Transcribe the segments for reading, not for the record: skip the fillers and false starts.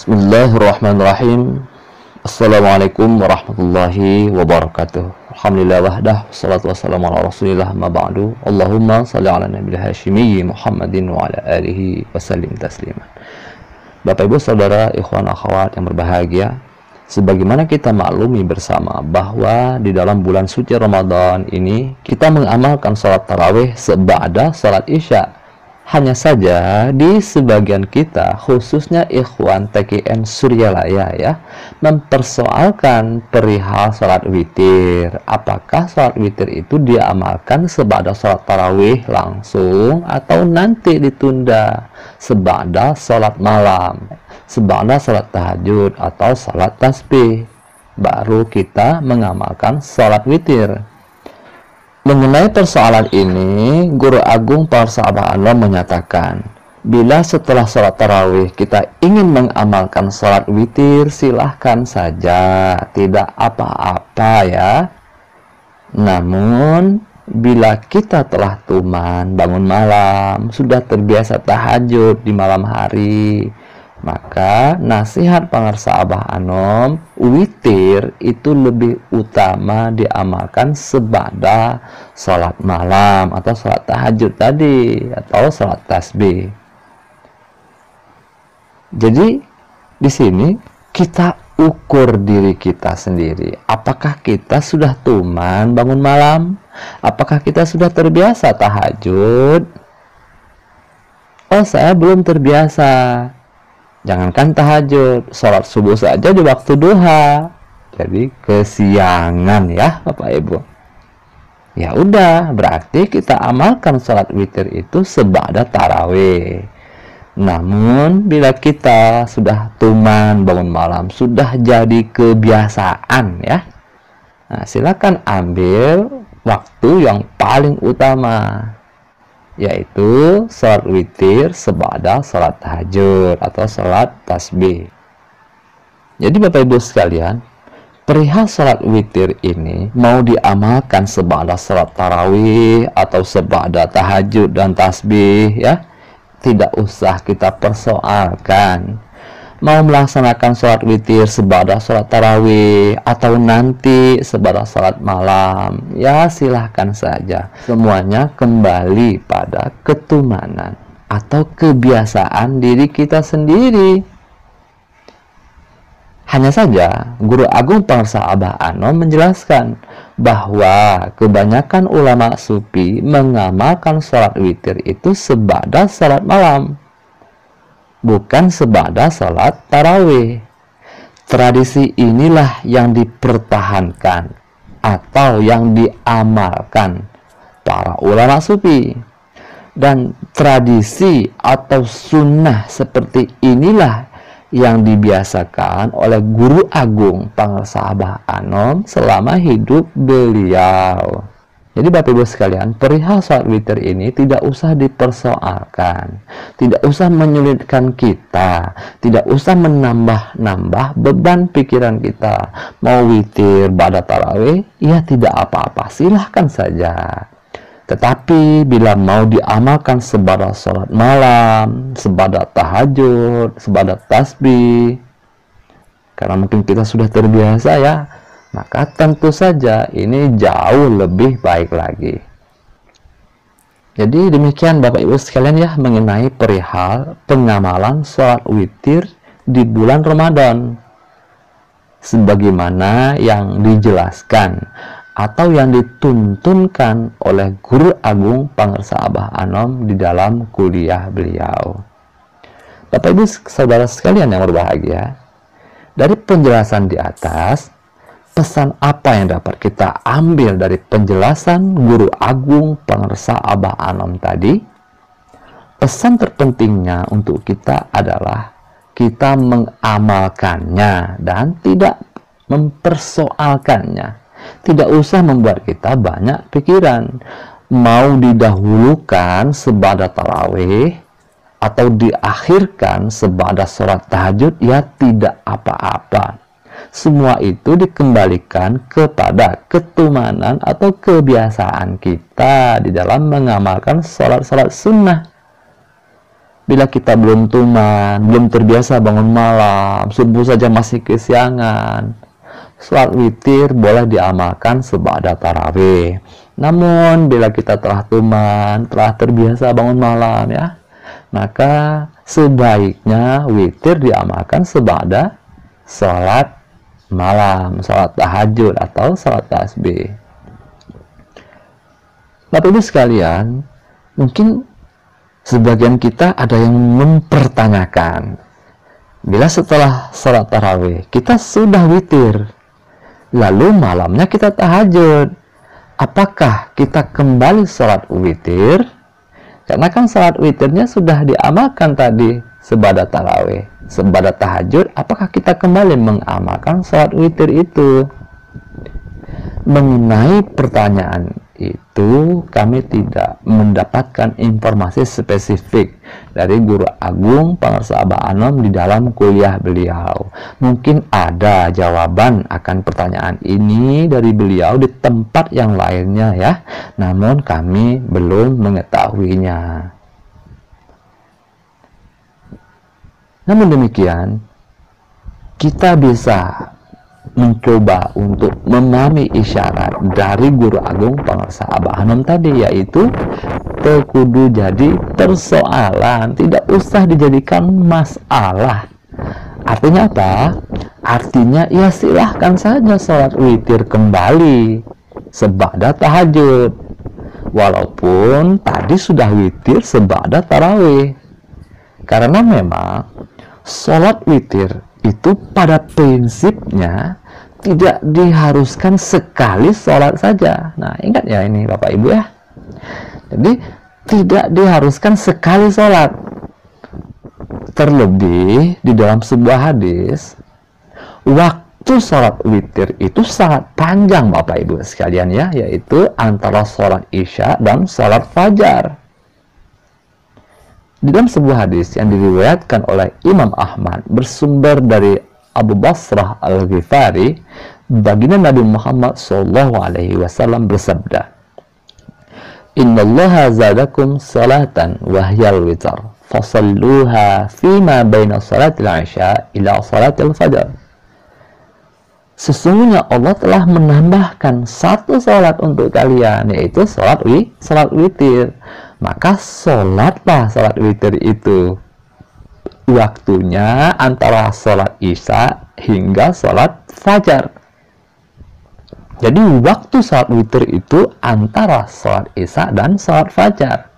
Bismillahirrahmanirrahim. Assalamualaikum warahmatullahi wabarakatuh. Alhamdulillah wahdah, wassalatu wassalamu ala rasulillah ma ba'du. Allahumma salli ala nabil hashimi Muhammadin wa ala alihi wasallim tasliman. Bapak ibu saudara, ikhwan akhwat yang berbahagia, sebagaimana kita maklumi bersama bahwa di dalam bulan suci Ramadan ini kita mengamalkan salat tarawih seba'da salat isya. Hanya saja di sebagian kita, khususnya ikhwan TKN Suryalaya ya, mempersoalkan perihal salat witir. Apakah salat witir itu diamalkan seba'da salat tarawih langsung atau nanti ditunda seba'da salat malam, seba'da salat tahajud atau salat tasbih, baru kita mengamalkan salat witir. Mengenai persoalan ini, Guru Agung para sahabat Allah menyatakan, bila setelah sholat tarawih kita ingin mengamalkan sholat witir, silahkan saja, tidak apa-apa ya. Namun, bila kita telah tuman, bangun malam, sudah terbiasa tahajud di malam hari, maka nasihat pangarsa Abah Anom, witir itu lebih utama diamalkan seba'da sholat malam atau sholat tahajud tadi atau sholat tasbih. Jadi di sini kita ukur diri kita sendiri. Apakah kita sudah tuman bangun malam? Apakah kita sudah terbiasa tahajud? Oh, saya belum terbiasa. Jangankan tahajud, sholat subuh saja di waktu duha. Jadi kesiangan ya Bapak Ibu. Ya udah, berarti kita amalkan sholat witir itu seba'da tarawih. Namun bila kita sudah tuman bangun malam, sudah jadi kebiasaan ya, nah, silakan ambil waktu yang paling utama, yaitu sholat witir seba'da sholat tahajud atau sholat tasbih. Jadi Bapak Ibu sekalian, perihal sholat witir ini mau diamalkan seba'da sholat tarawih atau seba'da tahajud dan tasbih ya, tidak usah kita persoalkan. Mau melaksanakan sholat witir seba'da sholat tarawih atau nanti seba'da sholat malam, ya silahkan saja. Semuanya kembali pada ketumanan atau kebiasaan diri kita sendiri. Hanya saja Guru Agung Pangarsa Abah Anom menjelaskan bahwa kebanyakan ulama sufi mengamalkan sholat witir itu seba'da sholat malam, bukan seba'da salat tarawih. Tradisi inilah yang dipertahankan atau yang diamalkan para ulama sufi. Dan tradisi atau sunnah seperti inilah yang dibiasakan oleh Guru Agung Pangarsa Abah Anom selama hidup beliau. Jadi Bapak Ibu sekalian, perihal sholat witir ini tidak usah dipersoalkan, tidak usah menyulitkan kita, tidak usah menambah-nambah beban pikiran kita. Mau witir ba'da tarawih, ya tidak apa-apa, silahkan saja. Tetapi bila mau diamalkan seba'da sholat malam, seba'da tahajud, seba'da tasbih, karena mungkin kita sudah terbiasa ya, maka tentu saja ini jauh lebih baik lagi. Jadi demikian Bapak Ibu sekalian ya, mengenai perihal pengamalan sholat witir di bulan Ramadan, sebagaimana yang dijelaskan atau yang dituntunkan oleh Guru Agung Pangarsa Abah Anom di dalam kuliah beliau. Bapak Ibu saudara sekalian yang berbahagia, dari penjelasan di atas, pesan apa yang dapat kita ambil dari penjelasan Guru Agung Pangarsa Abah Anom tadi? Pesan terpentingnya untuk kita adalah kita mengamalkannya dan tidak mempersoalkannya. Tidak usah membuat kita banyak pikiran. Mau didahulukan seba'da tarawih atau diakhirkan seba'da sholat tahajud, ya tidak apa-apa. Semua itu dikembalikan kepada ketumanan atau kebiasaan kita di dalam mengamalkan sholat-sholat sunnah. Bila kita belum tuman, belum terbiasa bangun malam, subuh saja masih kesiangan, sholat witir boleh diamalkan seba'da tarawih. Namun bila kita telah tuman, telah terbiasa bangun malam ya, maka sebaiknya witir diamalkan seba'da sholat malam, sholat tahajud atau sholat tasbih. Bapak Ibu sekalian, mungkin sebagian kita ada yang mempertanyakan, bila setelah sholat tarawih kita sudah witir, lalu malamnya kita tahajud, apakah kita kembali sholat witir? Karena kan sholat witirnya sudah diamalkan tadi seba'da tarawih, seba'da tahajud, apakah kita kembali mengamalkan sholat witir itu? Mengenai pertanyaan itu kami tidak mendapatkan informasi spesifik dari Guru Agung Pangarsa Abah Anom di dalam kuliah beliau. Mungkin ada jawaban akan pertanyaan ini dari beliau di tempat yang lainnya ya, namun kami belum mengetahuinya. Namun demikian, kita bisa mencoba untuk memahami isyarat dari Guru Agung Pangarsa Abah Anom tadi, yaitu tekudu jadi persoalan, tidak usah dijadikan masalah. Artinya apa? Artinya ya silahkan saja sholat witir kembali seba'da tahajud, walaupun tadi sudah witir seba'da tarawih. Karena memang sholat witir itu pada prinsipnya tidak diharuskan sekali sholat saja. Nah, ingat ya ini Bapak Ibu ya. Jadi tidak diharuskan sekali sholat. Terlebih di dalam sebuah hadis, waktu sholat witir itu sangat panjang Bapak Ibu sekalian ya, yaitu antara sholat isya dan sholat fajar. Di dalam sebuah hadis yang diriwayatkan oleh Imam Ahmad bersumber dari Abu Basrah Al-Ghifari, baginda Nabi Muhammad SAW bersabda, "Innallaha zadakum salatan wahyal witar, fasalluha fima baina salatil isya ila salatil fajar." Sesungguhnya Allah telah menambahkan satu salat untuk kalian, yaitu salat witir. Maka sholatlah salat witir itu waktunya antara sholat isya hingga sholat fajar. Jadi waktu sholat witir itu antara sholat isya dan sholat fajar.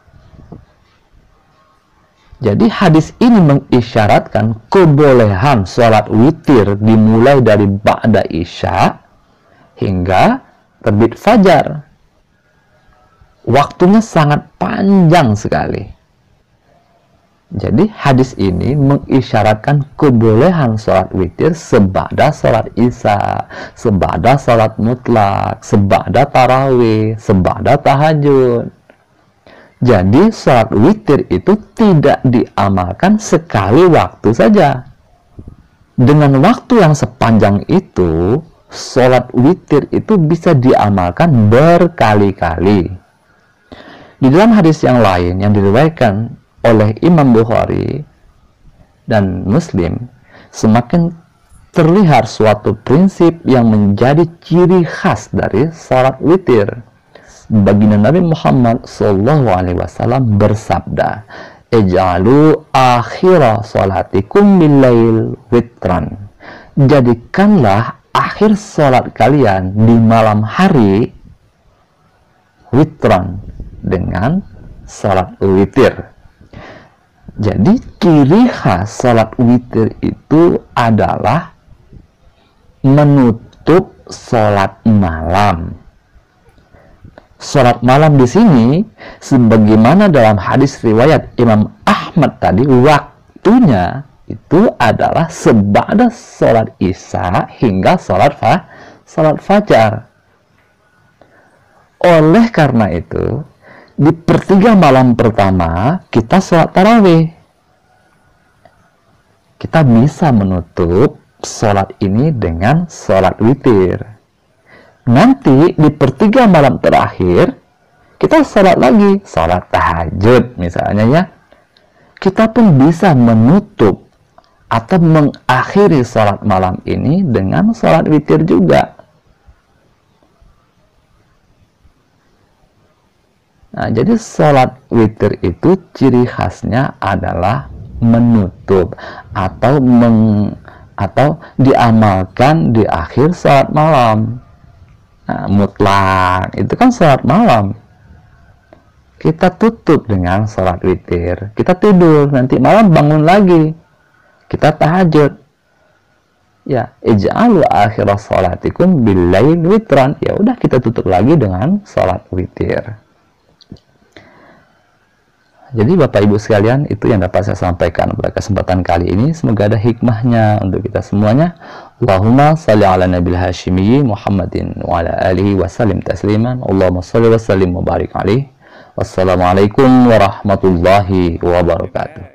Jadi hadis ini mengisyaratkan kebolehan sholat witir dimulai dari ba'da isya hingga terbit fajar. Waktunya sangat panjang sekali. Jadi hadis ini mengisyaratkan kebolehan sholat witir seba'da sholat isya, seba'da sholat mutlak, seba'da tarawih, seba'da tahajud. Jadi sholat witir itu tidak diamalkan sekali waktu saja. Dengan waktu yang sepanjang itu, sholat witir itu bisa diamalkan berkali-kali. Di dalam hadis yang lain yang diriwayatkan oleh Imam Bukhari dan Muslim, semakin terlihat suatu prinsip yang menjadi ciri khas dari salat witir. Baginda Nabi Muhammad SAW bersabda, "Ij'alu akhira salatikum bil-lail witran." Jadikanlah akhir salat kalian di malam hari witran, dengan salat witir. Jadi ciri khas salat witir itu adalah menutup salat malam. Salat malam di sini sebagaimana dalam hadis riwayat Imam Ahmad tadi, waktunya itu adalah seba'da salat isya hingga salat fajar. Oleh karena itu, di pertiga malam pertama kita sholat tarawih. Kita bisa menutup sholat ini dengan sholat witir. Nanti di pertiga malam terakhir kita sholat lagi, sholat tahajud misalnya ya. kita pun bisa menutup atau mengakhiri sholat malam ini dengan sholat witir juga. Nah, jadi sholat witir itu ciri khasnya adalah menutup atau diamalkan di akhir sholat malam. Nah, mutlak itu kan sholat malam. Kita tutup dengan sholat witir. Kita tidur, nanti malam bangun lagi. Kita tahajud. Ya, ij'alu akhirah sholatikum bil-lail witran. Ya udah, kita tutup lagi dengan sholat witir. Jadi Bapak Ibu sekalian, itu yang dapat saya sampaikan pada kesempatan kali ini. Semoga ada hikmahnya untuk kita semuanya. Allahumma salli ala nabil hashimiyyi Muhammadin wa ala alihi wa sallim tasliman. Allahumma salli wa sallim wa barik alaihi. Wassalamualaikum warahmatullahi wabarakatuh.